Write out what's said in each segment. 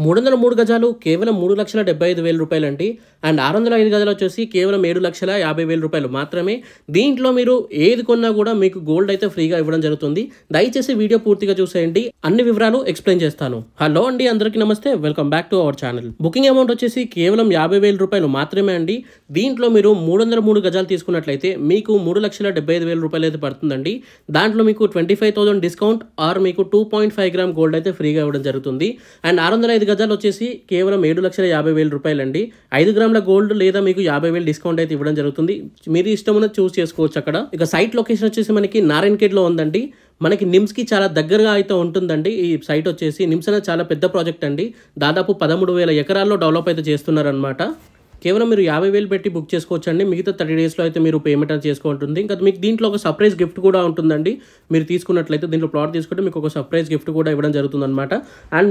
303 గజాలు కేవలం 3,75,000 రూపాయలండి. అండ్ 605 గజాలు వచ్చేసి కేవలం 7,50,000 రూపాయలు మాత్రమే. దీంట్లో మీరు ఏది కొన్నా కూడా మీకు గోల్డ్ అయితే ఫ్రీగా ఇవ్వడం జరుగుతుంది. దయచేసి వీడియో పూర్తిగా చూసేయండి, అన్ని వివరాలు ఎక్స్ప్లెయిన్ చేస్తాను. హలో అండి, అందరికీ నమస్తే, welcome back to our channel. Booking amount వచ్చేసి కేవలం 50,000 రూపాయలు మాత్రమే అండి. దీంట్లో మీరు 303 గజాలు తీసుకున్నట్లయితే మీకు 3,75,000 రూపాయలు అయితే పడుతుందండి. దాంట్లో మీకు 25,000 డిస్కౌంట్ ఆర్ మీకు 2.5 గ్రామ్ గోల్డ్ అయితే ఫ్రీగా ఇవ్వడం జరుగుతుంది. అండ్ 605 గజాలు వచ్చేసి కేవలం 7,50,000 రూపాయలండి. 5 గ్రాముల గోల్డ్ లేదా మీకు 50,000 డిస్కౌంట్ అయితే ఇవ్వడం జరుగుతుంది. మీరు ఇష్టం ఉన్నది చూస్ చేసుకోవచ్చు అక్కడ. ఇక సైట్ లొకేషన్ వచ్చేసి మనకి నారాయణఖేడ్లో ఉందండి. మనకి నిమ్స్కి చాలా దగ్గరగా అయితే ఉంటుందండి. ఈ సైట్ వచ్చేసి నిమ్స్ అనేది చాలా పెద్ద ప్రాజెక్ట్ అండి. దాదాపు 13,000 ఎకరాల్లో డెవలప్ అయితే చేస్తున్నారనమాట. కేవలం మీరు 50,000 పెట్టి బుక్ చేసుకోవచ్చు అండి. మిగతా 30 డేస్లో అయితే మీరు పేమెంట్ అనేది చేసుకోంటుంది. ఇంకా మీకు దీంట్లో ఒక సర్ప్రైజ్ గిఫ్ట్ కూడా ఉంటుందండి. మీరు తీసుకున్నట్లయితే దీంట్లో ప్లాట్ తీసుకుంటే మీకు ఒక సర్ప్రైజ్ గిఫ్ట్ కూడా ఇవ్వడం జరుగుతుంది అనమాట. అండ్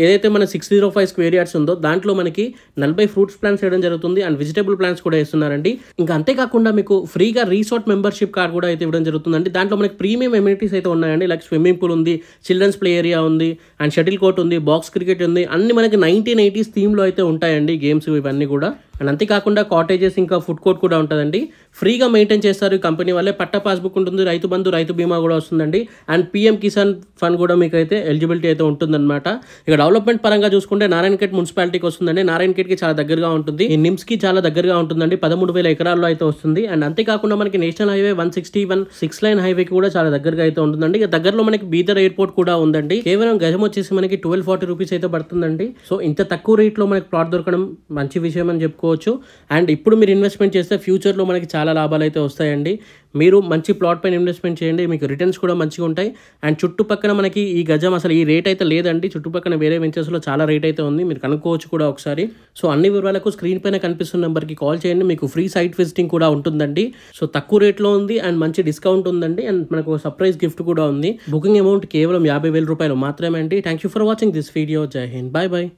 ఏదైతే మన 605 స్క్వేర్ యార్డ్స్ ఉందో దాంట్లో మనకి 40 ఫ్రూట్స్ ప్లాంట్స్ వేయడం జరుగుతుంది. అండ్ వెజిటేబుల్ ప్లాంట్స్ కూడా వేస్తున్నారండి. ఇంకా అంతేకాకుండా మీకు ఫ్రీగా రిసార్ట్ మెంబర్షిప్ కార్డ్ కూడా అయితే ఇవ్వడం జరుగుతుందండి. దాంట్లో మనకి ప్రీమియం ఎమ్యూనిటీస్ అయితే ఉన్నాయండి. లైక్ స్విమ్మింగ్ పూల్ ఉంది, చిల్డ్రన్స్ ప్లే ఏరియా ఉంది, అండ్ షటిల్ కోర్ట్ ఉంది, బాక్స్ క్రికెట్ ఉంది. అన్ని మనకి 1980s థీమ్లో అయితే ఉంటాయండి గేమ్స్ ఇవన్నీ కూడా. అండ్ అంతేకాకుండా కాటేజెస్ ఇంకా ఫుడ్ కోర్ట్ కూడా ఉంటుందండి. ఫ్రీగా మెయింటైన్ చేస్తారు ఈ కంపెనీ వాళ్ళే. పట్టా పాస్బుక్ ఉంటుంది, రైతు బంధు, రైతు బీమా కూడా వస్తుందండి. అండ్ PM కిసాన్ ఫండ్ కూడా మీకు అయితే ఎలిజిబిలిటీ అయితే ఉంటుందన్నమాట. ఇక డెవలప్మెంట్ పరంగా చూసుకుంటే నారాయణఖేడ్ మున్సిపాలిటీకి వస్తుందండి. నారాయణఖేడ్కి చాలా దగ్గరగా ఉంటుంది, ఈ నిమ్స్కి చాలా దగ్గరగా ఉంటుందండి. 13,000 ఎకరాల్లో అయితే వస్తుంది. అండ్ అంతేకాకుండా మనకి నేషనల్ హైవే 161 6 లైన్ హైవేకి కూడా చాలా దగ్గరగా అయితే ఉంటుందండి. ఇక దగ్గరలో మనకి బీదర్ ఎయిర్పోర్ట్ కూడా ఉందండి. కేవలం గజం వచ్చేసి మనకి 1240 రూపీస్ అయితే పడుతుందండి. సో ఇంత తక్కువ రేట్లో మనకి ప్లాట్ దొరకడం మంచి విషయం అని చెప్పుకోవచ్చు. అండ్ ఇప్పుడు మీరు ఇన్వెస్ట్మెంట్ చేస్తే ఫ్యూచర్లో మనకి చాలా లాభాలు అయితే వస్తాయండి. మీరు మంచి ప్లాట్ పైన ఇన్వెస్ట్మెంట్ చేయండి, మీకు రిటర్న్స్ కూడా మంచిగా ఉంటాయి. అండ్ చుట్టుపక్కల మనకి ఈ గజం అసలు ఈ రేట్ అయితే లేదండి. చుట్టుపక్కల వేరే వెంచర్స్లో చాలా రేట్ అయితే ఉంది, మీరు కనుక్కోవచ్చు కూడా ఒకసారి. సో అన్ని వివరాలకు స్క్రీన్ పైన కనిపిస్తున్న నెంబర్కి కాల్ చేయండి. మీకు ఫ్రీ సైట్ విజిటింగ్ కూడా ఉంటుందండి. సో తక్కువ రేట్లో ఉంది అండ్ మంచి డిస్కౌంట్ ఉందండి. అండ్ మనకు సర్ప్రైజ్ గిఫ్ట్ కూడా ఉంది. బుకింగ్ అమౌంట్ కేవలం 50,000 రూపాయలు మాత్రమే అండి. Thank you for watching this video. జై హింద్, బాయ్ బాయ్.